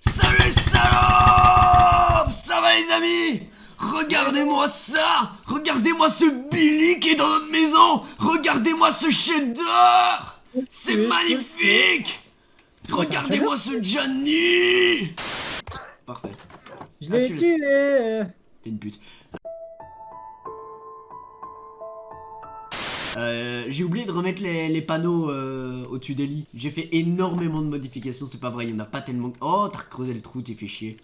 Salut les salopes! Ça va les amis? Regardez-moi ça! Regardez-moi ce Billy qui est dans notre maison! Regardez-moi ce cheddar! C'est magnifique! Regardez-moi ce Johnny! Parfait. Je l'ai tu l'as. tué. T'es une pute. J'ai oublié de remettre les panneaux au-dessus des lits. J'ai fait énormément de modifications, c'est pas vrai, il y en a pas tellement. Oh, t'as creusé le trou, t'es fait chier.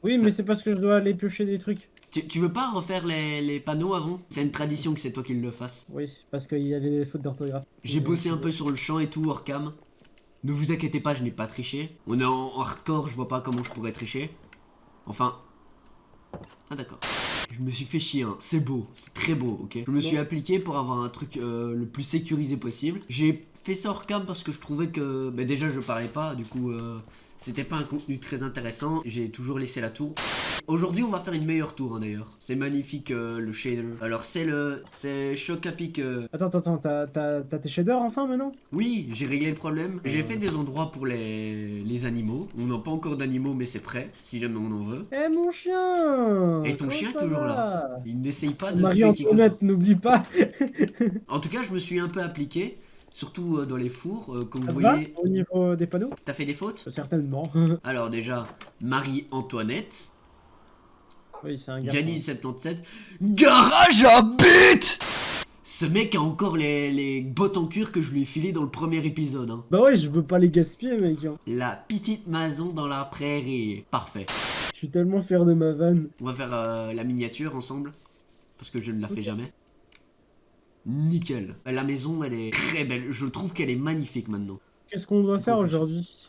Oui, Ça- mais c'est parce que je dois aller piocher des trucs. Tu veux pas refaire les panneaux avant? C'est une tradition que c'est toi qui le fasses. Oui, parce qu'il y a les fautes d'orthographe. J'ai bossé un peu sur le champ et tout, hors cam. Ne vous inquiétez pas, je n'ai pas triché. On est en hardcore, je vois pas comment je pourrais tricher. Enfin. Ah d'accord. Je me suis fait chier, hein. C'est beau, c'est très beau, ok. Je me suis appliqué pour avoir un truc le plus sécurisé possible. J'ai fait ça hors cam parce que je trouvais que, bah, déjà je parlais pas, du coup c'était pas un contenu très intéressant. J'ai toujours laissé la tour. Aujourd'hui on va faire une meilleure tour hein, d'ailleurs. C'est magnifique le shader. Alors c'est Choc à pic. Attends, t'as tes shaders enfin maintenant? Oui, j'ai réglé le problème. J'ai fait des endroits pour les animaux. On n'a pas encore d'animaux mais c'est prêt si jamais on en veut. Eh mon chien! Et ton Comment chien est ça toujours là. va? Il n'essaye pas de tuer qui que ce soit. Marie-Antoinette, n'oublie pas! En tout cas, je me suis un peu appliqué, surtout dans les fours, comme Ça vous te va voyez. au niveau des panneaux? T'as fait des fautes? Certainement. Alors déjà, Marie-Antoinette, Oui, c'est un garçon. Gianni77, Garage à bite. Ce mec a encore les bottes en cuir que je lui ai filées dans le premier épisode. Hein. Bah ouais, je veux pas les gaspiller, mec. Hein. La petite maison dans la prairie. Parfait. Je suis tellement fier de ma vanne. On va faire la miniature ensemble, parce que je ne la fais jamais. Nickel. La maison, elle est très belle. Je trouve qu'elle est magnifique maintenant. Qu'est-ce qu'on doit faire aujourd'hui?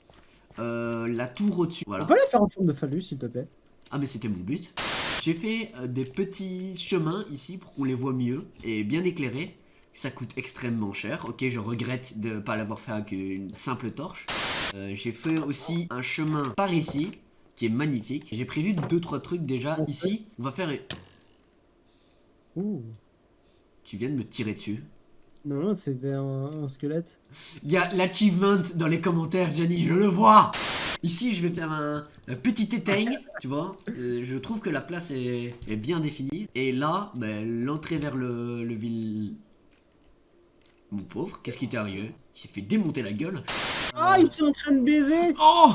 La tour au-dessus. On Voilà. peut la faire en forme de phallus, s'il te plaît? Ah mais c'était mon but. J'ai fait des petits chemins ici pour qu'on les voit mieux et bien éclairés. Ça coûte extrêmement cher. Ok, je regrette de ne pas l'avoir fait avec une simple torche. J'ai fait aussi un chemin par ici qui est magnifique. J'ai prévu 2-3 trucs déjà. Ok. Ici, on va faire... Ouh. Tu viens de me tirer dessus. Non, c'était un squelette. Il y a l'achievement dans les commentaires, Gianni, je le vois. Ici, je vais faire un petit éteigne, tu vois. Je trouve que la place est bien définie. Et là, ben, l'entrée vers le ville... Mon pauvre, qu'est-ce qui t'est arrivé? Il s'est fait démonter la gueule. Ah, ils sont en train de baiser! Oh!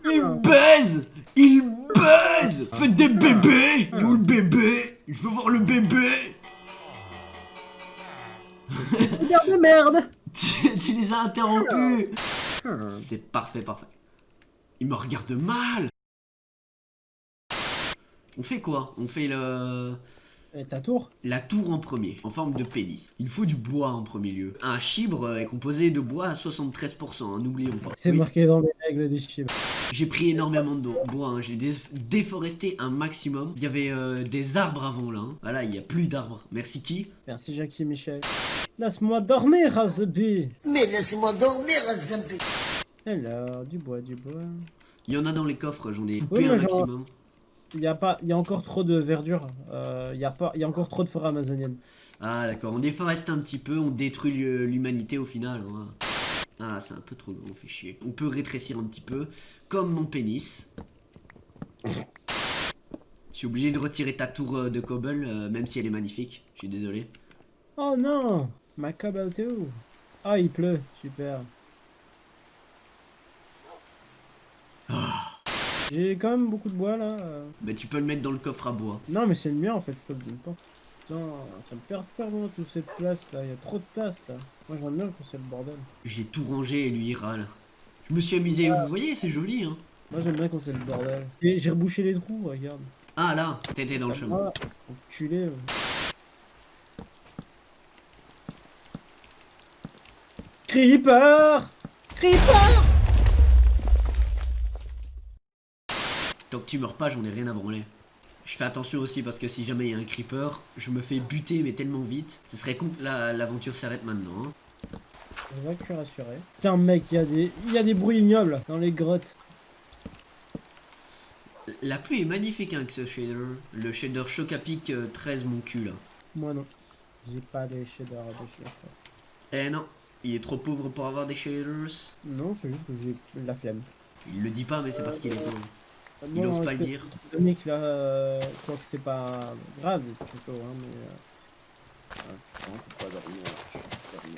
Il baise! Il baise! Faites des bébés! Il est où le bébé? Je veux voir le bébé! Regarde de merde! Tu les as interrompus! C'est parfait, parfait. Il me regarde mal! On fait quoi? On fait Et ta tour? la tour en premier, en forme de pénis. Il faut du bois en premier lieu. Un chibre est composé de bois à 73%, hein, n'oublions pas. C'est Oui, marqué dans les règles des chiffres. j'ai pris énormément de bois, hein. J'ai déforesté un maximum. Il y avait des arbres avant là. Hein. Voilà, il n'y a plus d'arbres. Merci qui? Merci Jackie et Michel. Laisse-moi dormir, Azbi! Mais laisse-moi dormir, Zampi. Alors, du bois, du bois. Il y en a dans les coffres, j'en ai Oui, coupé un mais genre- maximum. Il y a encore trop de verdure. Il y a encore trop de forêt amazonienne. Ah d'accord, on déforeste un petit peu, on détruit l'humanité au final. Hein. Ah, c'est un peu trop gros, fait chier. On peut rétrécir un petit peu, comme mon pénis. Je suis obligé de retirer ta tour de cobble, même si elle est magnifique. Je suis désolé. Oh non! Ma cobble t'es où? Ah, il pleut, super. J'ai quand même beaucoup de bois là. Bah tu peux le mettre dans le coffre à bois. Non, mais c'est le mien en fait, je te le dis pas. Putain, ça me perd peur moi, toute cette place là, il y a trop de place là. Moi j'aime bien quand c'est le bordel. J'ai tout rangé et lui il râle. Je me suis amusé, vous voyez, c'est joli hein. Moi j'aime bien quand c'est le bordel. Et j'ai rebouché les trous, regarde. Ah là, t'étais dans le chemin. Ah, enculé. Creeper! Creeper! Tant que tu meurs pas, j'en ai rien à branler. Je fais attention aussi parce que si jamais il y a un creeper, je me fais buter mais tellement vite. Ce serait con que l'aventure s'arrête maintenant. Hein. Je vois que je suis rassuré. Putain mec, il y a des bruits ignobles dans les grottes. La pluie est magnifique hein, avec ce shader. Le shader Choc à pic 13 mon cul là. Moi non. J'ai pas les shaders à déchirer. Eh non, il est trop pauvre pour avoir des shaders. Non, c'est juste que j'ai la flemme. Il le dit pas mais c'est parce qu'il est pauvre. Il ose pas le dire. Dominique, là, je crois que c'est pas grave, plutôt, hein, mais... putain, on peut pas dormir, je suis fermé.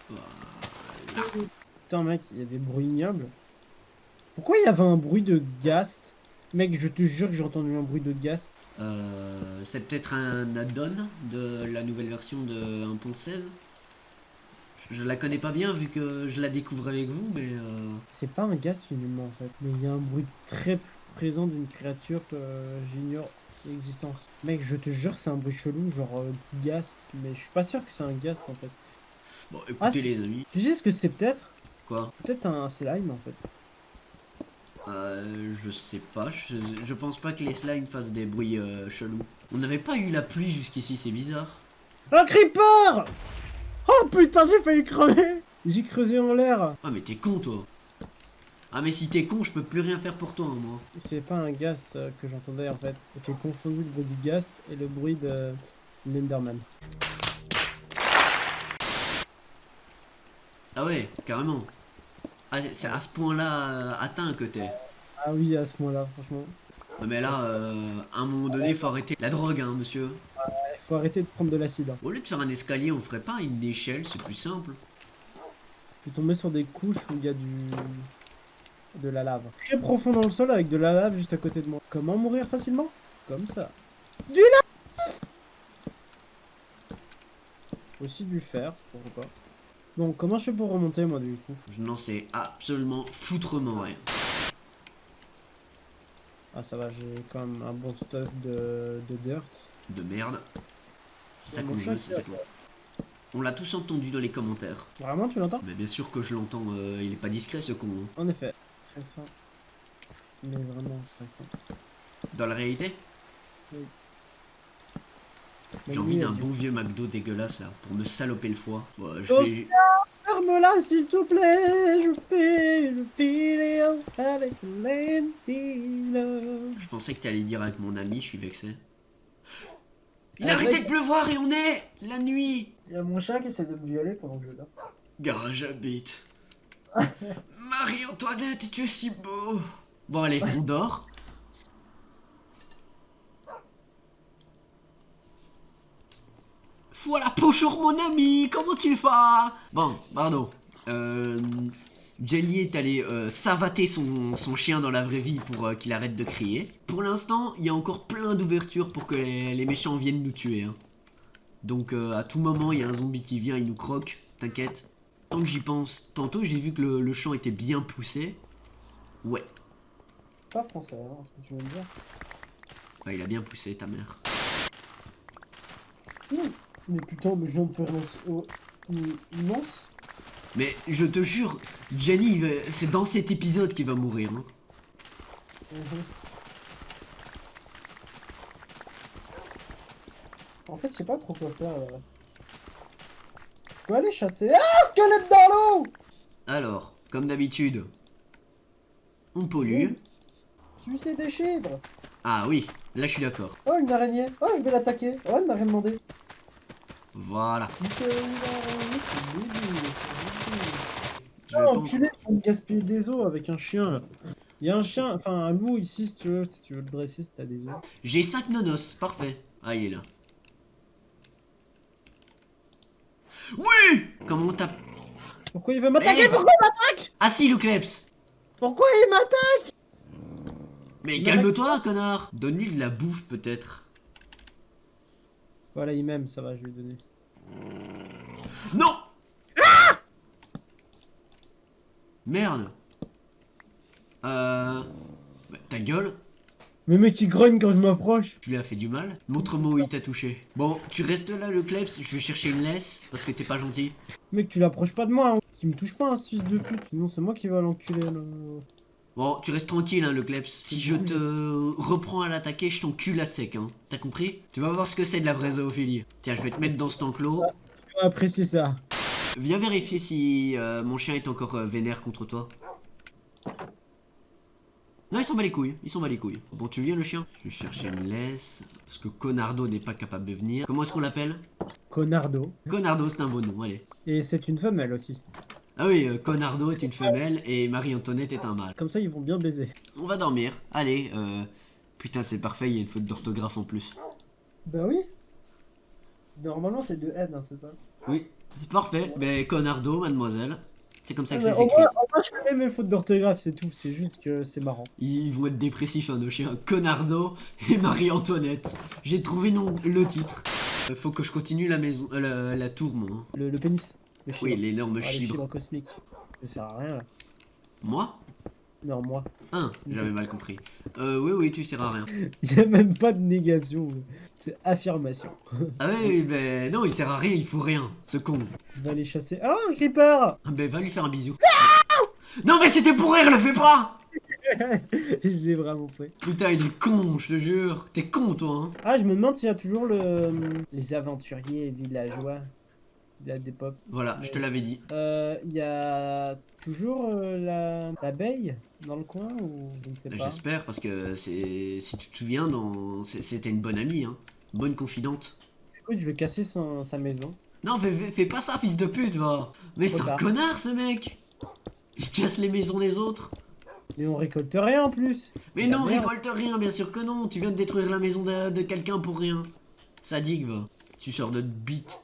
Voilà. Putain, mec, il y a des bruits ignobles. Pourquoi il y avait un bruit de ghast? Mec, je te jure que j'ai entendu un bruit de ghast. C'est peut-être un add-on de la nouvelle version de 1.16. Je la connais pas bien vu que je la découvre avec vous, mais C'est pas un ghast finalement en fait, mais il y a un bruit très présent d'une créature que j'ignore l'existence. Mec, je te jure, c'est un bruit chelou, genre ghast, mais je suis pas sûr que c'est un ghast en fait. bon, Ah, écoutez les amis. tu sais ce que c'est peut-être? Quoi? Peut-être un slime en fait. Je sais pas, je pense pas que les slimes fassent des bruits chelous. On n'avait pas eu la pluie jusqu'ici, c'est bizarre. Un creeper! Oh putain, j'ai failli crever! J'ai creusé en l'air. Ah mais t'es con toi. Ah mais si t'es con, je peux plus rien faire pour toi, hein, moi. C'est pas un ghast que j'entendais en fait. J'ai confondu le bruit du ghast et le bruit de l'Enderman. Ah ouais, carrément. Ah, c'est à ce point-là atteint que t'es. Ah oui, à ce moment-là, franchement. Non mais là, à un moment donné, faut arrêter la drogue, hein, monsieur. Il faut arrêter de prendre de l'acide. Hein. Au lieu de faire un escalier, on ferait pas une échelle, c'est plus simple. Je suis tombé sur des couches où il y a de la lave. Très profond dans le sol avec de la lave juste à côté de moi. Comment mourir facilement? Comme ça. Du lave. Aussi du fer, pourquoi pas. Bon, comment je fais pour remonter moi du coup? Je n'en sais absolument foutrement rien. Ah ça va, j'ai quand même un bon stuff de dirt. De merde. C'est ça Mon qu'on chat veut, qui c'est ça qu'on... On l'a tous entendu dans les commentaires. Vraiment, tu l'entends? Mais bien sûr que je l'entends, il est pas discret ce con. Hein. En effet. Très fin. Mais vraiment très fin. Dans la réalité, Oui. j'ai envie d'un bon vieux McDo dégueulasse là, pour me saloper le foie. Ouais, je Oh, vais... ferme-la s'il te plaît, je fais une vidéo avec Lentilo. Je pensais que t'allais dire avec mon ami, je suis vexé. Il a Avec- arrêté de pleuvoir et on est la nuit. Il y a mon chat qui essaie de me violer pendant que je dors. Garage à bite. Marie-Antoinette, tu es si beau. Bon allez, on dort. Voilà, bonjour mon ami, comment tu vas? Bon, pardon. Jenny est allée savater son chien dans la vraie vie pour qu'il arrête de crier. Pour l'instant, il y a encore plein d'ouvertures pour que les méchants viennent nous tuer. Hein. Donc à tout moment, il y a un zombie qui vient, il nous croque. T'inquiète. Tant que j'y pense. Tantôt, j'ai vu que le champ était bien poussé. Ouais. Pas français, hein, ce que tu veux me dire. Ouais, il a bien poussé, ta mère. Mais putain, mais je viens de faire une lance. Mais je te jure, Jenny, c'est dans cet épisode qu'il va mourir. Hein. En fait, je sais pas trop quoi faire. Je peux aller chasser. Ah, squelette dans l'eau! Alors, comme d'habitude, on pollue. Sucer des chèvres. Ah oui, là je suis d'accord. Oh, une araignée. Oh, je vais l'attaquer. Oh, elle m'a rien demandé. Voilà. Je vais Oh, pas enculé, faut me gaspiller des os avec un chien là. Il y a un chien, enfin un loup ici si tu veux le dresser si t'as des os. J'ai 5 nonos, parfait. Ah, il est là. Oui. Comment t'as... Pourquoi il veut m'attaquer? Eh. Pourquoi il m'attaque? Ah si, le kleps. Pourquoi il m'attaque? Mais Il calme-toi, connard. Donne-lui de la bouffe, peut-être. Voilà, il m'aime, ça va, je vais lui donner. Non. Ah. Merde. Bah, ta gueule. Mais mec, il grogne quand je m'approche. Tu lui as fait du mal. Montre-moi où il t'a touché. Bon, tu restes là, le kleps. Je vais chercher une laisse, parce que t'es pas gentil. Mec, tu l'approches pas de moi, hein. Tu me touches pas, un fils de pute. Sinon, c'est moi qui va l'enculer là. Bon, tu restes tranquille, hein, le kleps. Si je te reprends à l'attaquer, je t'encule à sec, hein. T'as compris? Tu vas voir ce que c'est de la vraie zoophilie. Tiens, je vais te mettre dans cet enclos. Tu vas apprécier ça. Viens vérifier si mon chien est encore vénère contre toi. Non, il s'en bat les couilles, il s'en bat les couilles. Bon, tu viens le chien? Je vais chercher une laisse, parce que Conardo n'est pas capable de venir. Comment est-ce qu'on l'appelle? Conardo. Conardo, c'est un beau nom, allez. Et c'est une femelle aussi. Ah oui, Conardo est une femelle et Marie-Antoinette est un mâle. Comme ça, ils vont bien baiser. On va dormir. Allez, putain, c'est parfait, il y a une faute d'orthographe en plus. Bah oui. Normalement, c'est de N, hein, c'est ça. Oui, c'est parfait. Ben, Conardo, mademoiselle. C'est comme ça que Ah, ça bah, s'écrit. au moins, je connais mes fautes d'orthographe, c'est tout. C'est juste que c'est marrant. Ils vont être dépressifs, hein, nos chiens. Conardo et Marie-Antoinette. J'ai trouvé le titre. Faut que je continue la maison, la tour, moi. Hein. Le pénis. Le Oui, chibre. l'énorme Ah, les chibre. chibres cosmiques. Ça sert à rien là. Moi? Non, moi. J'avais mal compris. Oui, tu sers à rien. Il n'y a même pas de négation. C'est affirmation. Ah oui, ben non, il sert à rien, il faut rien, ce con. Je vais aller chasser. Ah, un creeper. Ah, ben va lui faire un bisou. Non mais c'était pour rire, le fais pas. Je l'ai vraiment fait. Putain, il est con, je te jure. T'es con, toi, hein. Ah, je me demande s'il y a toujours les aventuriers villageois. Village des pop. Voilà, je te l'avais dit. Il y a toujours l'abeille dans le coin ou je ne sais pas. J'espère, parce que si tu te souviens, c'était une bonne amie, hein. Bonne confidente. Écoute, je vais casser sa maison. Non, fais pas ça, fils de pute, va. Mais c'est un tard. connard, ce mec. Il casse les maisons des autres. Mais on récolte rien en plus. Mais La non, merde. récolte rien, bien sûr que non. Tu viens de détruire la maison de quelqu'un pour rien. Sadique, va. Tu sors de bite.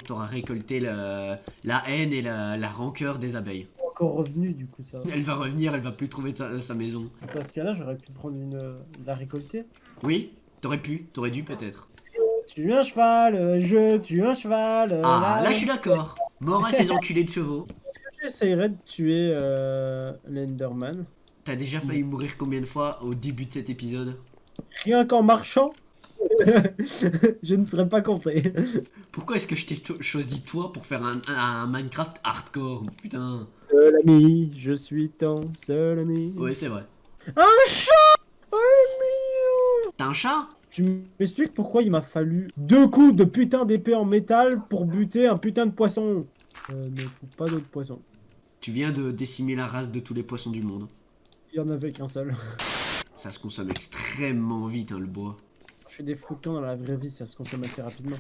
T'auras récolté la haine et la rancœur des abeilles. Encore revenu du coup ça. Elle va revenir, elle va plus trouver sa maison. Dans ce cas-là, j'aurais pu prendre la récolter. Oui, t'aurais dû peut-être. Tue un cheval, je tue un cheval. Ah, là je suis d'accord. Mort à ces enculés de chevaux. J'essayerais de tuer l'Enderman. T'as déjà failli mourir combien de fois au début de cet épisode? Rien qu'en marchant. Je ne serais pas compté. Pourquoi est-ce que je t'ai choisi toi pour faire un Minecraft hardcore? Putain. Seul ami, je suis ton seul ami. Ouais, c'est vrai. Un chat. Oh, mignon. T'as un chat? Tu m'expliques pourquoi il m'a fallu 2 coups de putain d'épée en métal pour buter un putain de poisson. Ne faut pas d'autres poissons. Tu viens de décimer la race de tous les poissons du monde. Il y en avait qu'un seul. Ça se consomme extrêmement vite, hein, le bois. Je fais des fructons dans la vraie vie, ça se consomme assez rapidement.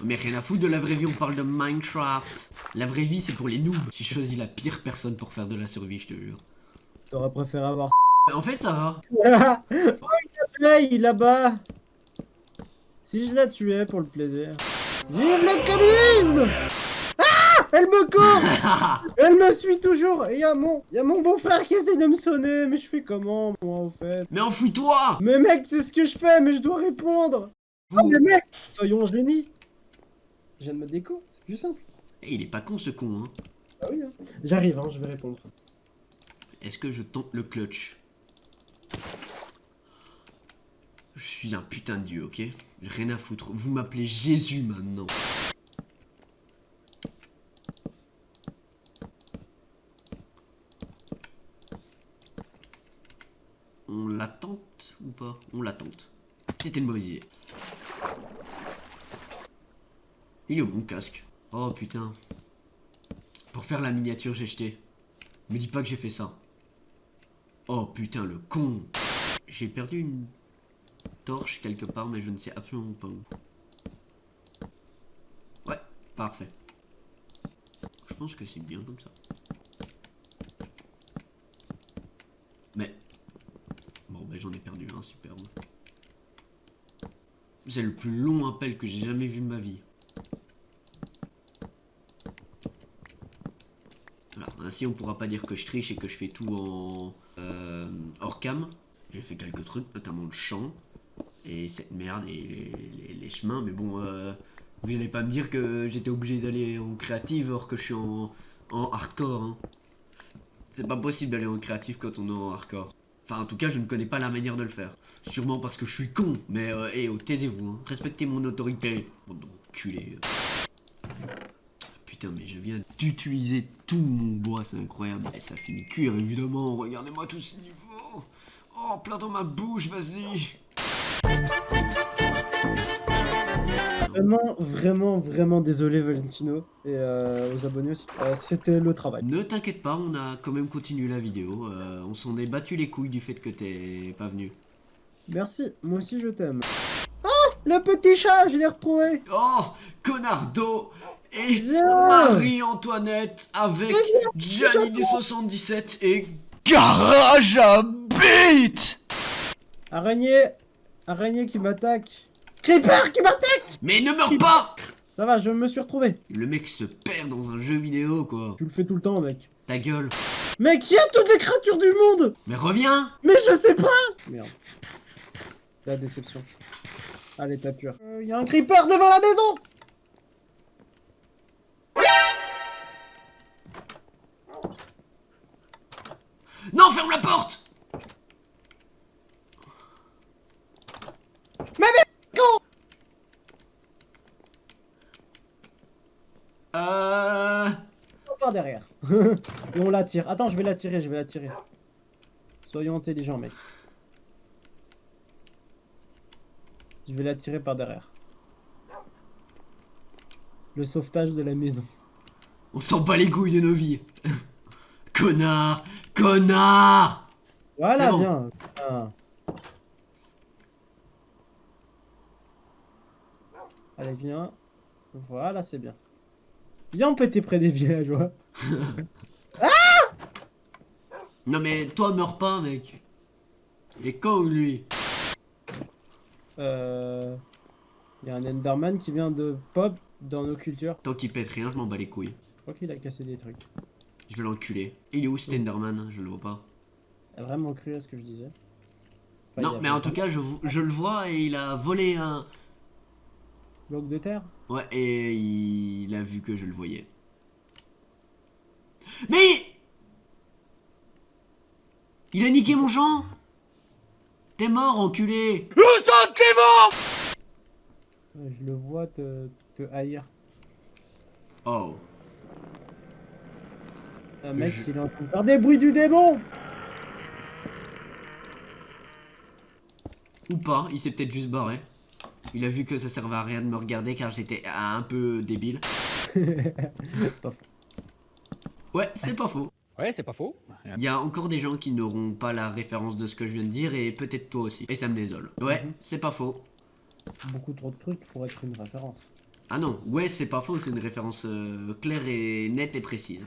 Mais rien à foutre de la vraie vie, on parle de Minecraft. La vraie vie, c'est pour les noobs. J'ai choisi la pire personne pour faire de la survie, je te jure. T'aurais préféré avoir... En fait, ça va. Oh, il est là-bas. Si je la tuais pour le plaisir. Vive le communisme. Ah, elle me court. Elle me suit toujours. Et il y a mon beau-frère qui essaie de me sonner. Mais je fais comment, moi, au fait? Mais enfouis-toi! Mais mec, c'est ce que je fais, mais je dois répondre. Oh, mais mec, soyons génies. Je viens de me déco, c'est plus simple. Eh, il est pas con, ce con, hein. Ah oui, hein. J'arrive, hein, je vais répondre. Est-ce que je tente le clutch? Je suis un putain de dieu, ok? J'ai rien à foutre. Vous m'appelez Jésus maintenant. On la tente ou pas? On la tente. C'était une mauvaise idée. Il est où mon casque? Oh putain. Pour faire la miniature, j'ai jeté. Me dis pas que j'ai fait ça. Oh putain, le con. J'ai perdu une torche quelque part, mais je ne sais absolument pas où. Ouais, parfait. Je pense que c'est bien comme ça. Mais... Bon, ben j'en ai perdu un, superbe. C'est le plus long appel que j'ai jamais vu de ma vie. Voilà, ainsi on pourra pas dire que je triche et que je fais tout en hors cam. J'ai fait quelques trucs, notamment le champ et cette merde et les chemins, mais bon, vous n'allez pas me dire que j'étais obligé d'aller en créative alors que je suis en hardcore. Hein. C'est pas possible d'aller en créatif quand on est en hardcore. Enfin, en tout cas, je ne connais pas la manière de le faire. Sûrement parce que je suis con, mais oh, taisez-vous, hein. Respectez mon autorité. Bon, donc, culé. Putain, mais je viens d'utiliser tout mon bois, c'est incroyable. Et ça finit de cuire, évidemment. Regardez-moi tout ce niveau. Oh, plein dans ma bouche, vas-y. Vraiment désolé Valentino et aux abonnés aussi. C'était le travail. Ne t'inquiète pas, on a quand même continué la vidéo. On s'en est battu les couilles du fait que t'es pas venu. Merci, moi aussi je t'aime. Oh, le petit chat, je l'ai retrouvé. Oh, Conardo Et Viens. Marie-Antoinette avec Gianni du 77 et Garage à Beat. Araignée. Araignée qui m'attaque. Creeper qui m'attaque. Mais ne meurs pas. Ça va, je me suis retrouvé. Le mec se perd dans un jeu vidéo quoi. Tu le fais tout le temps, mec. Ta gueule. Mec, il y a toutes les créatures du monde. Mais reviens. Mais je sais pas. Merde. La déception. Allez, t'as peur. Il y a un creeper devant la maison. Non, ferme la porte. Quand par derrière. Et on l'attire. Attends, je vais l'attirer. Soyons intelligents, mec. Je vais l'attirer par derrière. Le sauvetage de la maison. On s'en bat les couilles de nos vies. Connard. Connard. Voilà, C'est bon. bien. Ah. Allez, viens. Voilà, c'est bien. Viens, on peut être près des villageois. Non mais toi meurs pas mec. Il est con lui. Il y a un Enderman qui vient de pop dans nos cultures. Tant qu'il pète rien, je m'en bats les couilles. Je crois qu'il a cassé des trucs. Je vais l'enculer. Il est où cet Enderman? Je le vois pas. Il a vraiment cru à ce que je disais. Enfin, Non il a mais en fait tout cas je le vois et il a volé un... un bloc de terre. Ouais et il a vu que je le voyais. Mais il a niqué mon champ. T'es mort enculé. Je le vois te haïr. Oh. Un mec, Je- il est en train de faire des bruits du démon. Ou pas, il s'est peut-être juste barré. Il a vu que ça servait à rien de me regarder car j'étais un peu débile. Pas faux. Ouais, c'est pas faux. Ouais, c'est pas faux. Il y a encore des gens qui n'auront pas la référence de ce que je viens de dire et peut-être toi aussi. Et ça me désole. Ouais, Mhm. c'est pas faux. Beaucoup trop de trucs pour être une référence. Ah non, ouais, c'est pas faux, c'est une référence claire et nette et précise.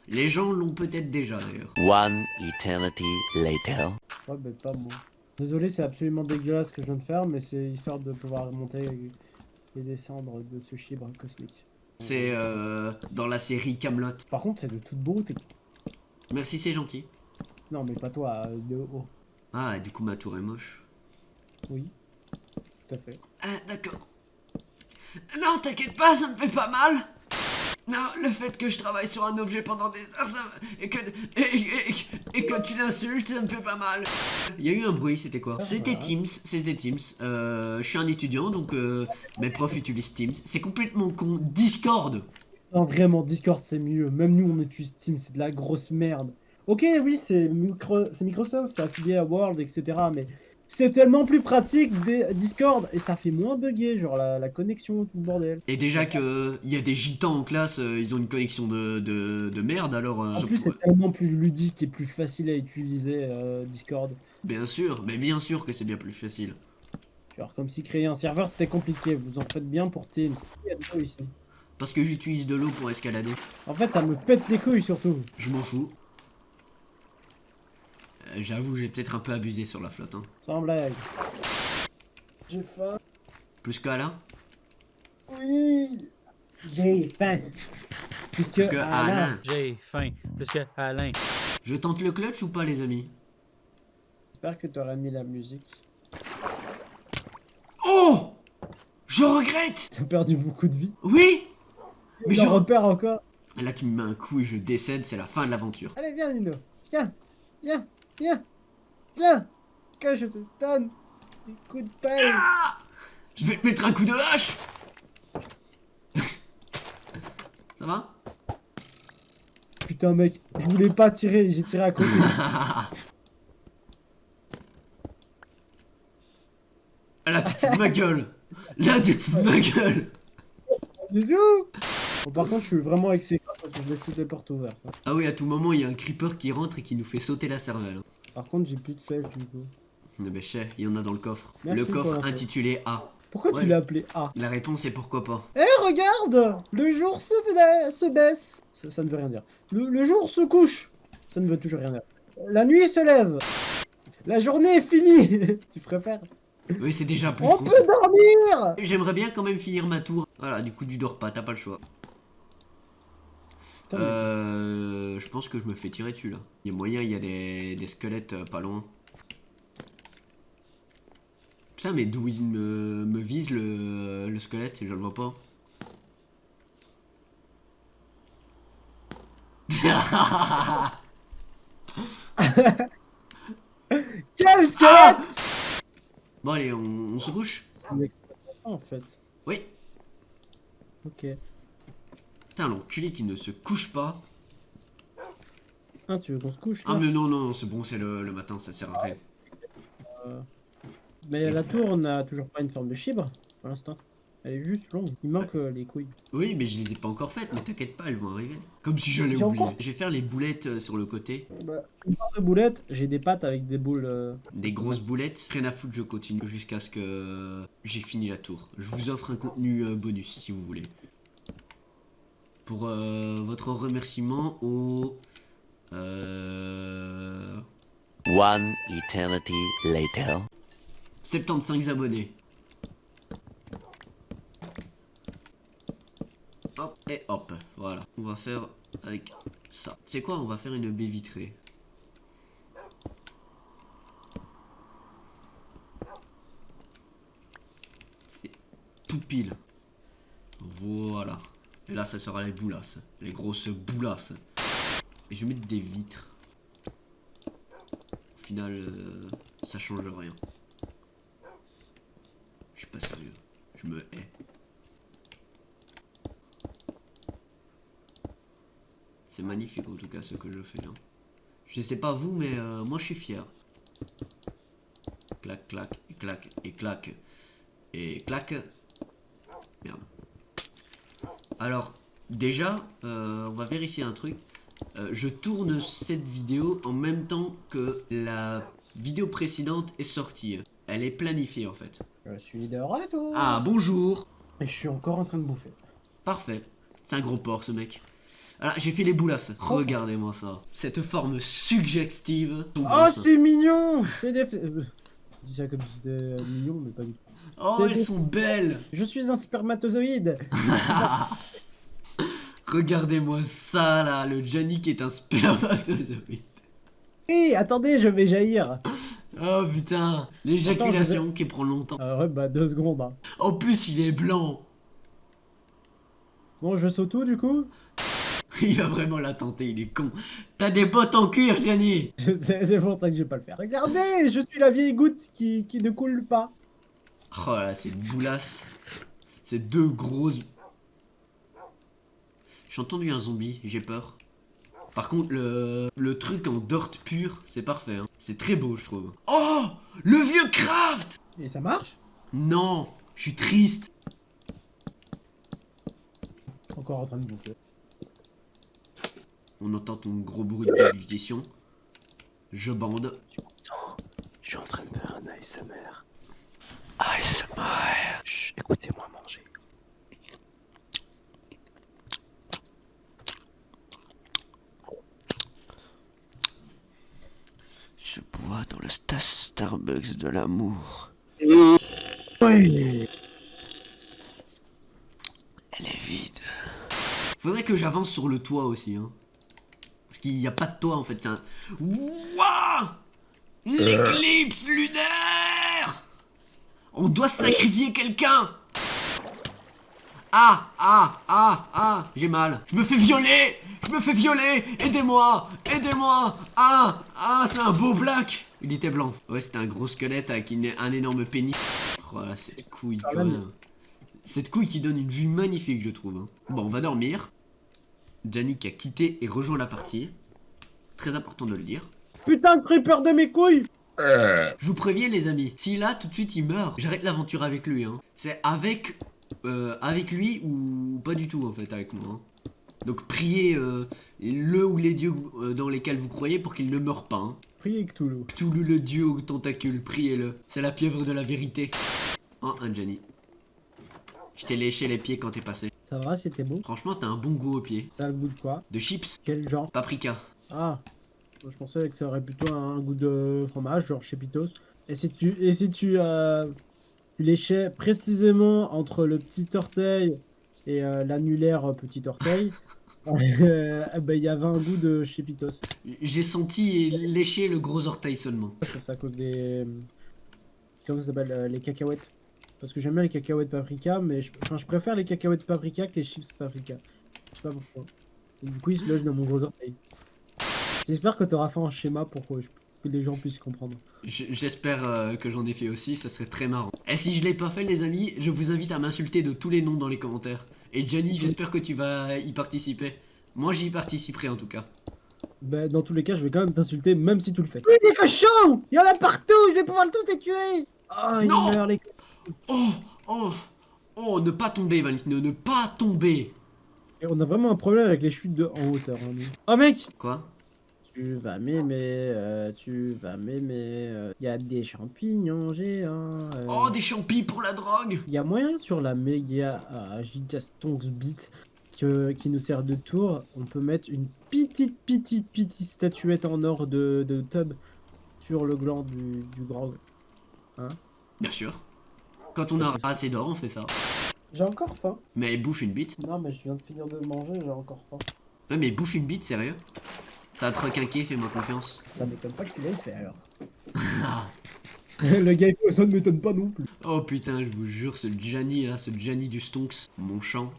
Les gens l'ont peut-être déjà d'ailleurs. One eternity later. Ouais, bah pas moi. Désolé, c'est absolument dégueulasse ce que je viens de faire, mais c'est histoire de pouvoir remonter et descendre de ce chibre cosmique. C'est dans la série Camelot. Par contre, c'est de toute beauté. Merci, c'est gentil. Non, mais pas toi, de haut. Ah, du coup ma tour est moche. Oui, tout à fait. Ah, d'accord. Non, t'inquiète pas, ça me fait pas mal. Non, le fait que je travaille sur un objet pendant des heures, et que tu l'insultes, ça me fait pas mal. Il y a eu un bruit, c'était quoi? C'était voilà. Teams, c'était Teams. Je suis un étudiant, donc mes profs utilisent Teams. C'est complètement con. Discord. Non, vraiment, Discord c'est mieux. Même nous, on utilise Steam, c'est de la grosse merde. Ok, oui, c'est Microsoft, c'est affilié à Word, etc. Mais c'est tellement plus pratique Discord et ça fait moins bugger, genre la connexion, tout le bordel. Et déjà que il y a des gitans en classe, ils ont une connexion de merde, alors... En plus, c'est tellement plus ludique et plus facile à utiliser Discord. bien sûr, mais bien sûr que c'est bien plus facile. Genre, comme si créer un serveur c'était compliqué, vous en faites bien pour Teams. Il y a de l'eau ici. Parce que j'utilise de l'eau pour escalader. En fait, ça me pète les couilles surtout. Je m'en fous. J'avoue, j'ai peut-être un peu abusé sur la flotte. Hein. Sans blague. J'ai faim. Plus qu'Alain. Oui. J'ai faim. Puisque Que Alain. Alain. J'ai faim, plus que Alain. Je tente le clutch ou pas, les amis? J'espère que t'auras mis la musique. Oh! Je regrette! T'as perdu beaucoup de vie. Oui! Mais J'en je... repère encore. Là, tu me mets un coup et je décède, c'est la fin de l'aventure. Allez, viens, Nino. Viens. Viens. Viens. Viens. Que je te donne des coups de pelle. Ah! Je vais te mettre un coup de hache! Ça va? Putain, mec. Je voulais pas tirer. J'ai tiré à côté. Là, tu te fous de ma gueule! Là, tu te fous de ma gueule! Bisous. Bon, par contre, je suis vraiment excité parce que je laisse toutes les portes ouvertes. Hein. Ah oui, à tout moment, il y a un creeper qui rentre et qui nous fait sauter la cervelle. Par contre, j'ai plus de flèches du coup. Mais ben, je sais, il y en a dans le coffre. Merci le pour coffre l'info. intitulé A. Pourquoi Ouais. tu l'as appelé A? La réponse est pourquoi pas. Eh, regarde! Le jour se baisse. Ça ne veut rien dire. Le jour se couche. Ça ne veut toujours rien dire. La nuit se lève. La journée est finie. Tu préfères? Oui, c'est déjà plus On français. peut dormir! J'aimerais bien quand même finir ma tour. Voilà, du coup, tu dors pas, t'as pas le choix. Je pense que je me fais tirer dessus là. Il y a moyen, il y a des squelettes pas loin. Putain, mais d'où il me vise le squelette, je le vois pas. Quel squelette! Bon, allez, on se couche? C'est une exploitation en fait. Oui. Ok. Putain, l'enculé qui ne se couche pas. Ah, tu veux qu'on se couche Ah, là? mais non, non, c'est bon, c'est le matin, ça sert à rien. Mais la tour, on n'a toujours pas une forme de chibre pour l'instant. Elle est juste longue. Il manque les couilles. Oui, mais je les ai pas encore faites, mais t'inquiète pas, elles vont arriver. Comme si j'allais J'ai oublier. encore- Je vais faire les boulettes sur le côté. Une barre de boulettes, j'ai des pattes avec des boules. Des grosses boulettes. Rien à foutre, je continue jusqu'à ce que j'ai fini la tour. Je vous offre un contenu bonus si vous voulez. Pour votre remerciement au... One eternity later. 75 abonnés. Hop et hop, voilà. On va faire avec ça. C'est quoi? On va faire une baie vitrée. C'est tout pile. Voilà. Et là, ça sera les boulasses. Les grosses boulasses. Et je vais mettre des vitres. Au final, ça change rien. Je suis pas sérieux. Je me hais. C'est magnifique en tout cas ce que je fais là. Je sais pas vous, mais moi je suis fier. Clac, clac, et clac, et clac. Et clac. Merde. Alors, déjà, on va vérifier un truc. Je tourne cette vidéo en même temps que la vidéo précédente est sortie. Elle est planifiée en fait. Je suis de retour. Ah, bonjour. Et je suis encore en train de bouffer. Parfait. C'est un gros porc ce mec. Alors, j'ai fait les boulasses. Regardez-moi ça. Cette forme suggestive. Oh, c'est mignon! C'est des. Je dis ça comme si c'était mignon, mais pas du tout. Oh, c'est elles des- sont belles. Je suis un spermatozoïde! Regardez-moi ça là. Le Johnny qui est un spermatozoïde. Hé, attendez, je vais jaillir! Oh putain. L'éjaculation qui prend longtemps. Ouais, bah 2 secondes. Hein. En plus, il est blanc. Bon, je saute tout du coup? Il va vraiment la tenter, il est con. T'as des bottes en cuir, Johnny. Je sais, c'est pour ça que je vais pas le faire. Regardez, je suis la vieille goutte qui ne coule pas. Oh là, c'est une boulasse. C'est deux grosses... J'ai entendu un zombie, j'ai peur. Par contre, le truc en dirt pur, c'est parfait. Hein. C'est très beau, je trouve. Oh, le vieux craft. Et ça marche? Non, je suis triste. Encore en train de bouffer. On entend ton gros bruit de déglutition. Je bande. Je suis en train de faire un ASMR. ASMR. Chut, écoutez-moi manger. Je bois dans le Starbucks de l'amour. Oui. Elle est vide. Faudrait que j'avance sur le toit aussi. Hein. Parce qu'il n'y a pas de toit en fait. C'est un... Wouah, l'éclipse lunaire. On doit sacrifier quelqu'un. Ah, j'ai mal. Je me fais violer. Aidez-moi. Ah, c'est un beau black. Il était blanc. Ouais, c'était un gros squelette avec un énorme pénis. Voilà, cette couille. Cette couille qui donne une vue magnifique, je trouve. Hein. Bon, on va dormir. Jannick a quitté et rejoint la partie. Très important de le dire. Putain de creeper de mes couilles! Je vous préviens les amis, si là tout de suite il meurt, j'arrête l'aventure avec lui. Hein. C'est avec lui ou pas du tout en fait avec moi. Hein. Donc priez le ou les dieux dans lesquels vous croyez pour qu'il ne meure pas. Hein. Priez Cthulhu. Cthulhu le dieu aux tentacules, priez-le. C'est la pieuvre de la vérité. Oh, un Johnny. Je t'ai léché les pieds quand t'es passé. Ça va, c'était bon. Franchement, t'as un bon goût aux pieds. Ça a le goût de quoi? De chips, Quel genre? paprika. Ah, moi, je pensais que ça aurait plutôt un goût de fromage, genre chez Pitos. Et si tu léchais précisément entre le petit orteil et l'annulaire petit orteil, ben, il y avait un goût de chez Pitos. J'ai senti lécher le gros orteil seulement. Ça, c'est à cause des... Comment ça s'appelle? Les cacahuètes. Parce que j'aime bien les cacahuètes paprika, mais enfin, je préfère les cacahuètes paprika que les chips paprika. Je sais pas pourquoi. Et du coup, ils se logent dans mon gros orteil. J'espère que tu auras fait un schéma pour que les gens puissent comprendre. J'espère que j'en ai fait aussi, ça serait très marrant. Et si je l'ai pas fait les amis, je vous invite à m'insulter de tous les noms dans les commentaires. Et Johnny, j'espère que tu vas y participer. Moi j'y participerai en tout cas. Bah, dans tous les cas, je vais quand même t'insulter, même si tu le fais. Oui, des cochons! Il y en a partout! Je vais pouvoir tous les tuer! Ah, Non! ils meurent, les... Oh, oh, oh, ne pas tomber Valentino, ne pas tomber. Et on a vraiment un problème avec les chutes en hauteur. Hein, nous. Oh mec! Quoi? Tu vas m'aimer, tu vas m'aimer. Il y a des champignons géants. Oh, des champis pour la drogue. Il y a moyen sur la méga Gigastonks Beat qui nous sert de tour, on peut mettre une petite statuette en or de Tub sur le gland du grand. Hein? Bien sûr. Quand on aura assez d'or, on fait ça. J'ai encore faim. Mais bouffe une bite. Non, mais je viens de finir de manger, j'ai encore faim. Ouais, mais bouffe une bite, sérieux. Ça va te requinquer, fais-moi confiance. Ça m'étonne pas que tu l'aies fait alors. Le gars, ça ne m'étonne pas non plus. Oh putain, je vous jure, ce Gianni là, ce Gianni du Stonks, mon champ,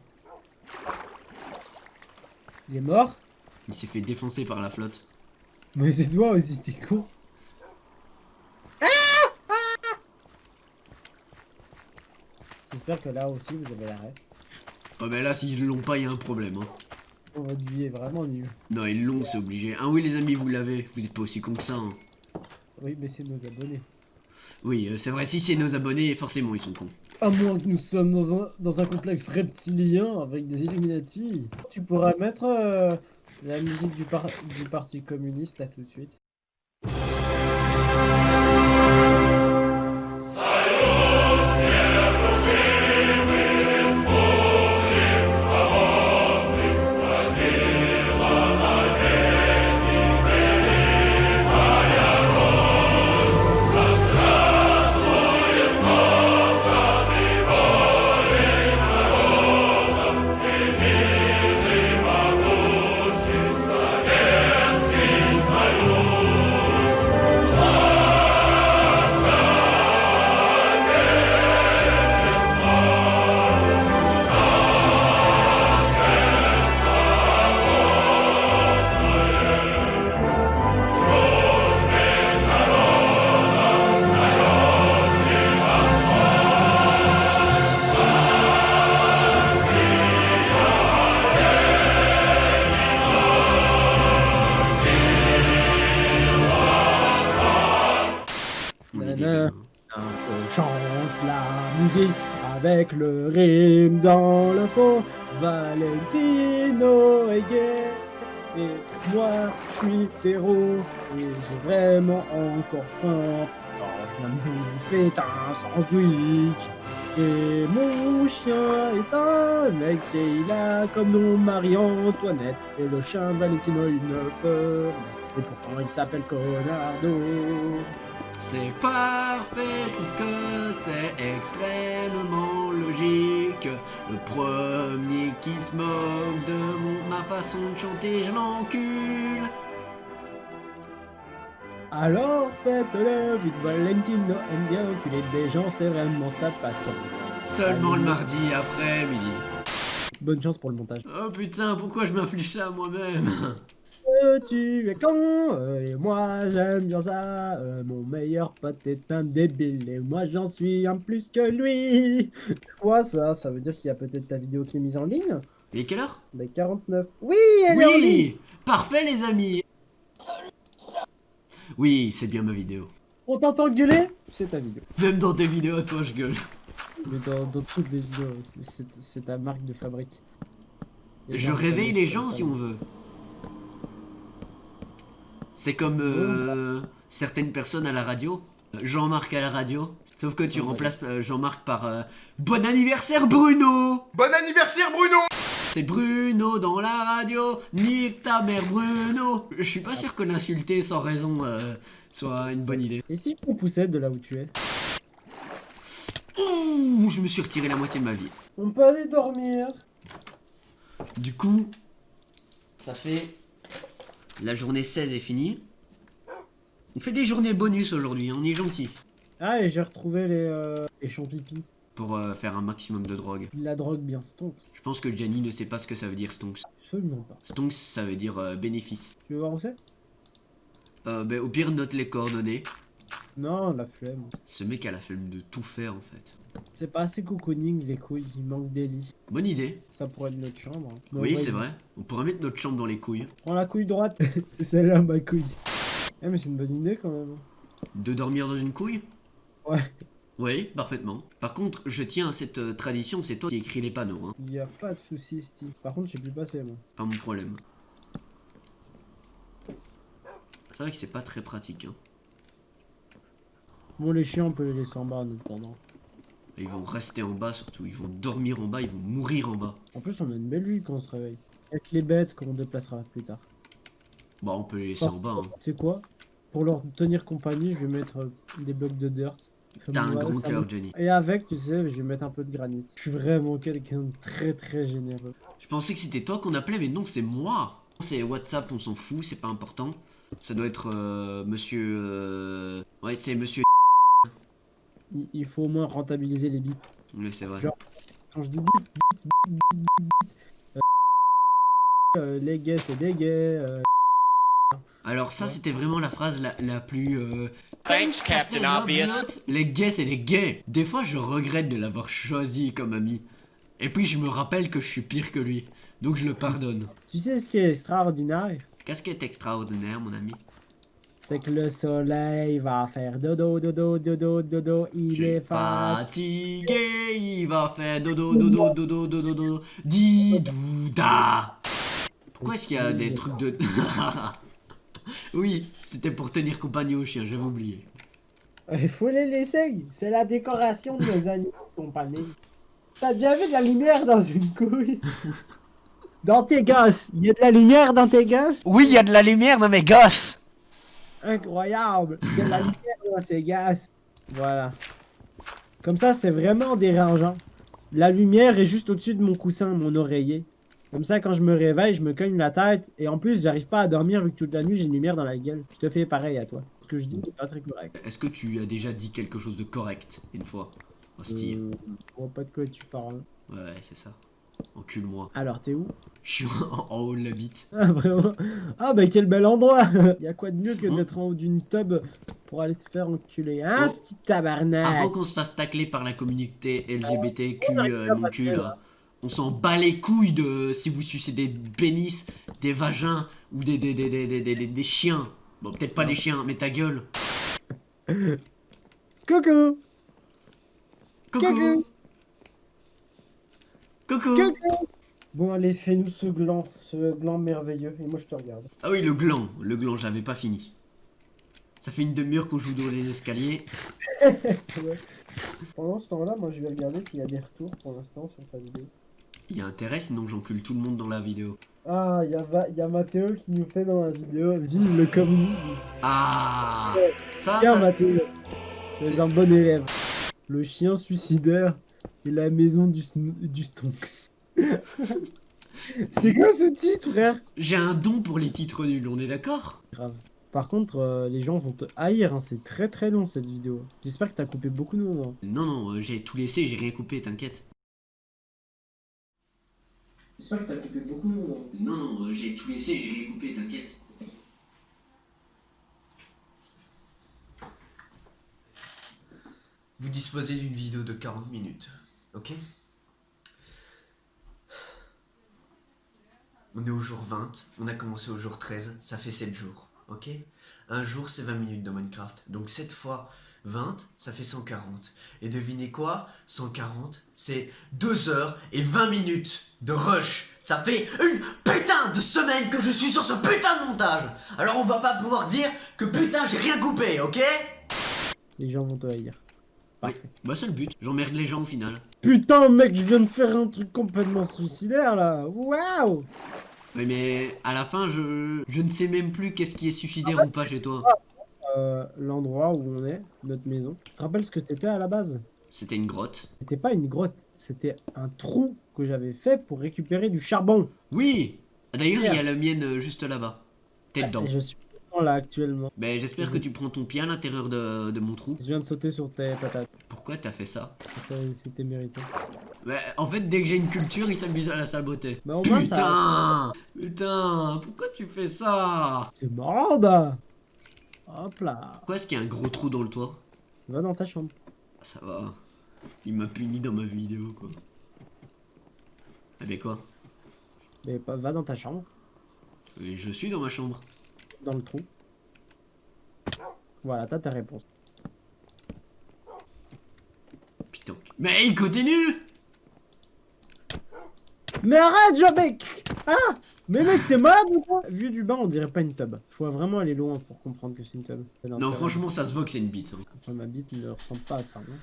Il est mort? il s'est fait défoncer par la flotte. Mais c'est toi aussi, t'es con. J'espère que là aussi vous avez l'arrêt. Oh mais là, s'ils l'ont pas, il y a un problème. Hein. Oh, votre vie est vraiment nulle. Non, ils l'ont, c'est obligé. Ah oui les amis, vous l'avez, vous êtes pas aussi con que ça. Hein. Oui, mais c'est nos abonnés. Oui, c'est vrai, si c'est nos abonnés, forcément ils sont cons. À moins que nous sommes dans un complexe reptilien avec des Illuminati. Tu pourras mettre la musique du Parti communiste là tout de suite. Chante la musique avec le rime dans le fond. Valentino est gay et moi je suis héros et j'ai vraiment encore faim. Alors je viens de bouffer un sandwich et mon chien est un mec et il a comme nom Marie-Antoinette et le chien Valentino une fleur et pourtant il s'appelle Conardo. C'est parfait, je trouve que c'est extrêmement logique. Le premier qui se moque de ma façon de chanter, je l'encule. Alors faites-le, vite Valentino aime bien enculer des gens, c'est vraiment sa passion. Seulement le mardi après-midi. Bonne chance pour le montage. Oh putain, pourquoi je m'inflige ça à moi-même? Tu es con, et moi j'aime bien ça. Mon meilleur pote est un débile, et moi j'en suis un plus que lui. Quoi ça? Ça veut dire qu'il y a peut-être ta vidéo qui est mise en ligne? Et quelle heure? Bah 49. Oui, elle est en ligne. Oui, parfait les amis. Oui, c'est bien ma vidéo. On t'entend gueuler? C'est ta vidéo. Même dans tes vidéos, toi, je gueule. Mais dans toutes les vidéos, c'est ta marque de fabrique. Les Je gens réveille connaissent les comme gens ça. si on veut. C'est comme certaines personnes à la radio. Jean-Marc à la radio. Sauf que tu Ah, ouais. remplaces Jean-Marc par Bon anniversaire Bruno. Bon anniversaire Bruno! C'est Bruno dans la radio, nique ta mère Bruno. Je suis pas sûr que l'insulter sans raison soit une bonne idée. Et si je te poussais de là où tu es? Ouh, je me suis retiré la moitié de ma vie. On peut aller dormir. Du coup, ça fait... La journée 16 est finie. On fait des journées bonus aujourd'hui, on est gentil. Ah, et j'ai retrouvé les champipi. Pour faire un maximum de drogue. De la drogue bien stonks. Je pense que Gianni ne sait pas ce que ça veut dire stonks. Absolument pas. Stonks, ça veut dire bénéfice. Tu veux voir où c'est? Au pire, note les coordonnées. Non, la flemme. Ce mec a la flemme de tout faire en fait. C'est pas assez cocooning les couilles, il manque des lits. Bonne idée. Ça pourrait être notre chambre. Hein. Oui, Ouais, c'est vrai. On pourrait mettre notre chambre dans les couilles. Prends la couille droite, c'est celle-là ma couille. Eh mais c'est une bonne idée quand même. De dormir dans une couille? Ouais. Oui, parfaitement. Par contre, je tiens à cette tradition, c'est toi qui écris les panneaux, hein. Y a pas de soucis, Steve. Par contre, je sais plus passer moi. Pas mon problème. C'est vrai que c'est pas très pratique, hein. Bon, les chiens, on peut les laisser en bas en attendant. Ils vont rester en bas surtout, ils vont dormir en bas, ils vont mourir en bas. En plus, on a une belle vue quand on se réveille. Avec les bêtes qu'on déplacera plus tard. Bah on peut les laisser en bas, hein. Tu sais quoi? Pour leur tenir compagnie, je vais mettre des blocs de dirt. Ça T'as me un va, grand ça cœur, me- Johnny. Et avec, tu sais, je vais mettre un peu de granit. Je suis vraiment quelqu'un de très très généreux. Je pensais que c'était toi qu'on appelait, mais non, c'est moi. C'est WhatsApp, on s'en fout, c'est pas important. Ça doit être monsieur... Ouais, c'est monsieur... Il faut au moins rentabiliser les bips. Oui, c'est vrai. Genre- Quand je dis bip, les gays c'est des gays. Alors ça, c'était vraiment la phrase la plus... Thanks, Captain Obvious. Les gays, c'est les gays. Des fois, je regrette de l'avoir choisi comme ami. Et puis, je me rappelle que je suis pire que lui. Donc, je le pardonne. Tu sais ce qui est extraordinaire? Qu'est-ce qui est extraordinaire, mon ami? C'est que le soleil va faire dodo, dodo, dodo, dodo, il est fatigué. Fatigué, il va faire dodo, dodo, dodo, dodo, dodo, didouda. Pourquoi est-ce qu'il y a des trucs de... Oui, c'était pour tenir compagnie aux chiens, j'avais oublié. Il faut les laisser, c'est la décoration de nos animaux de compagnie. T'as déjà vu de la lumière dans une couille? Dans tes gosses, il y a de la lumière dans tes gosses? Oui, il y a de la lumière dans mes gosses. Incroyable, il y a de la lumière dans ces gosses. Voilà. Comme ça, c'est vraiment dérangeant. La lumière est juste au-dessus de mon coussin, mon oreiller. Comme ça, quand je me réveille, je me cogne la tête. Et en plus, j'arrive pas à dormir vu que toute la nuit, j'ai une lumière dans la gueule. Je te fais pareil à toi. Ce que je dis n'est pas très correct. Est-ce que tu as déjà dit quelque chose de correct, une fois? Hostile. Je vois pas de quoi tu parles. Ouais, c'est ça. Encule-moi. Alors, t'es où? Je suis en haut de la bite. Ah, vraiment? Ah, bah quel bel endroit! Y a quoi de mieux que d'être en haut d'une tub pour aller se faire enculer? Hein, Oh. ce petit tabarnak? Avant qu'on se fasse tacler par la communauté LGBTQ minuscule, on s'en bat les couilles de si vous sucez des pénis, des vagins ou des chiens. Bon, peut-être pas des chiens, mais ta gueule. Coucou! Coucou. Coucou. Coucou! Bon, allez, fais-nous ce gland merveilleux. Et moi, je te regarde. Ah oui, le gland, j'avais pas fini. Ça fait une demi-heure qu'on joue dans les escaliers. Ouais. Pendant ce temps-là, moi, je vais regarder s'il y a des retours pour l'instant sur ta vidéo. Il y a intérêt, sinon j'encule tout le monde dans la vidéo. Ah, il y a Mathéo qui nous fait dans la vidéo. Vive le communisme! Ah, ça, Tiens, ça... Mathéo, tu es un bon élève. Le chien suicidaire et la maison du Stonks. C'est quoi ce titre, frère? J'ai un don pour les titres nuls, on est d'accord? Grave. Par contre, les gens vont te haïr, hein. C'est très très long cette vidéo. J'espère que t'as coupé beaucoup de moments. Non, non, j'ai tout laissé, j'ai rien coupé, t'inquiète. J'espère que t'as coupé beaucoup de moments. Non, non, j'ai tout laissé, j'ai rien coupé, t'inquiète. Vous disposez d'une vidéo de 40 minutes, ok? On est au jour 20, on a commencé au jour 13, ça fait 7 jours, ok? Un jour c'est 20 minutes dans Minecraft, donc 7 fois 20, ça fait 140. Et devinez quoi? 140, c'est 2 heures et 20 minutes de rush. Ça fait une putain de semaine que je suis sur ce putain de montage. Alors on va pas pouvoir dire que putain j'ai rien coupé, ok? Les gens vont te haïr. Parfait. Bah c'est le but, j'emmerde les gens au final. Putain, mec, je viens de faire un truc complètement suicidaire là. Waouh! Oui mais à la fin je ne sais même plus qu'est-ce qui est suicidaire ou pas chez toi. L'endroit où on est, notre maison. Tu te rappelles ce que c'était à la base? C'était une grotte. C'était pas une grotte, c'était un trou que j'avais fait pour récupérer du charbon. Oui. D'ailleurs il y a Merde. la mienne juste là-bas. T'es dedans. Et je suis là actuellement. Ben j'espère que tu prends ton pied à l'intérieur de mon trou. Je viens de sauter sur tes patates. Pourquoi t'as fait ça? C'était mérité. Ouais, en fait, dès que j'ai une culture, il s'amuse à la saboter. Bah, au moins, ça- Putain, pourquoi tu fais ça? C'est marrant, da. Hop là. Pourquoi est-ce qu'il y a un gros trou dans le toit? Va dans ta chambre. Ça va. Il m'a puni dans ma vidéo, quoi. Ah ben quoi? Mais va dans ta chambre, Et je suis dans ma chambre. dans le trou. Voilà, t'as ta réponse. Putain. Mais il continue! Mais arrête, Jean mec. Ah. Mais mec, t'es malade ou quoi? Vu du bas, on dirait pas une tub. Faut vraiment aller loin pour comprendre que c'est une tub. Non, franchement, ça se voit que c'est une bite. Hein. Après, ma bite ne ressemble pas à ça, non?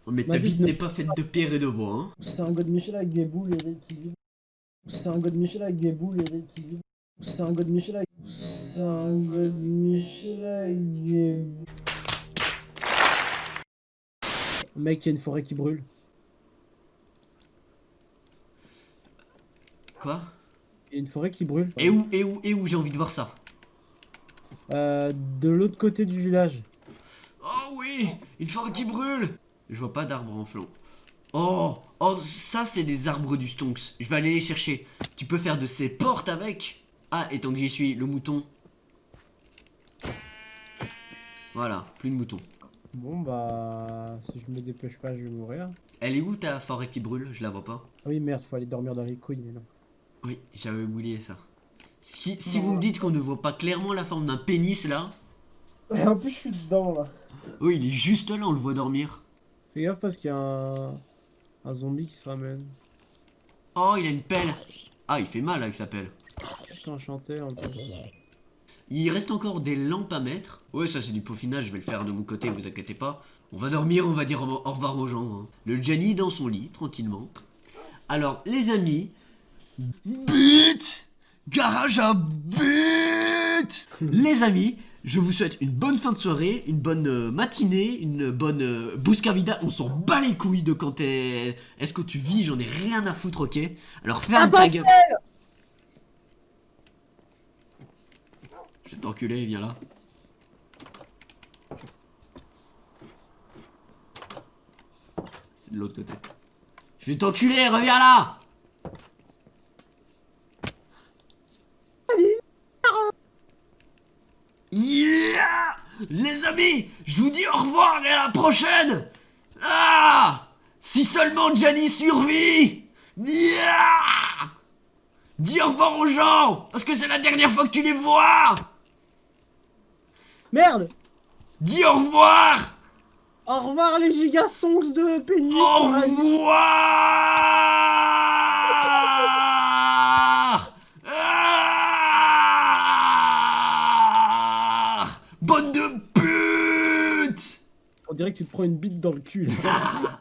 Oh, mais Ma ta bite bite ne- n'est pas faite de pierre et de bois, hein. C'est un god Michel avec des boules et des qui vivent. C'est un god Michel avec des boules et des qui vivent. C'est un god Michel avec... C'est un god Michel avec des... Mec, il y a une forêt qui brûle. Quoi? Il y a une forêt qui brûle. Et où j'ai envie de voir ça? De l'autre côté du village. Oh oui! Une forêt qui brûle! Je vois pas d'arbres en flanc. Oh, ça c'est des arbres du stonks. Je vais aller les chercher. Tu peux faire de ces portes avec? Ah, et tant que j'y suis, le mouton. Voilà, plus de mouton. Bon bah... Si je me dépêche pas, je vais mourir. Elle est où ta forêt qui brûle? Je la vois pas. Ah oui, merde, faut aller dormir dans les couilles, mais non. Oui, j'avais oublié ça. Si vous me dites qu'on ne voit pas clairement la forme d'un pénis là, En plus, je suis dedans, là. oui, il est juste là, on le voit dormir. Fais gaffe parce qu'il y a un zombie qui se ramène. Oh, il a une pelle. Ah, il fait mal avec sa pelle. Je t'ai enchanté en plus. Il reste encore des lampes à mettre. Ouais, ça c'est du peaufinage, je vais le faire de mon côté, vous inquiétez pas. On va dormir, on va dire au revoir aux gens. Hein. Le Gianni dans son lit, tranquillement. Alors, les amis... But! Garage à but! Les amis, je vous souhaite une bonne fin de soirée, une bonne matinée, une bonne Buscavida. On s'en bat les couilles de quand t'es... Est-ce que tu vis? J'en ai rien à foutre, ok? Alors ferme ta gueule. Je vais t'enculer, viens là. C'est de l'autre côté. Je vais t'enculer, reviens là! Yeah! Les amis, je vous dis au revoir et à la prochaine! Ah! Si seulement Gianni survit! Yeah! Dis au revoir aux gens! Parce que c'est la dernière fois que tu les vois! Merde! Dis au revoir! Au revoir les gigastonks de pénis! Au revoir! Ah! Bonne de pute! On dirait que tu te prends une bite dans le cul là.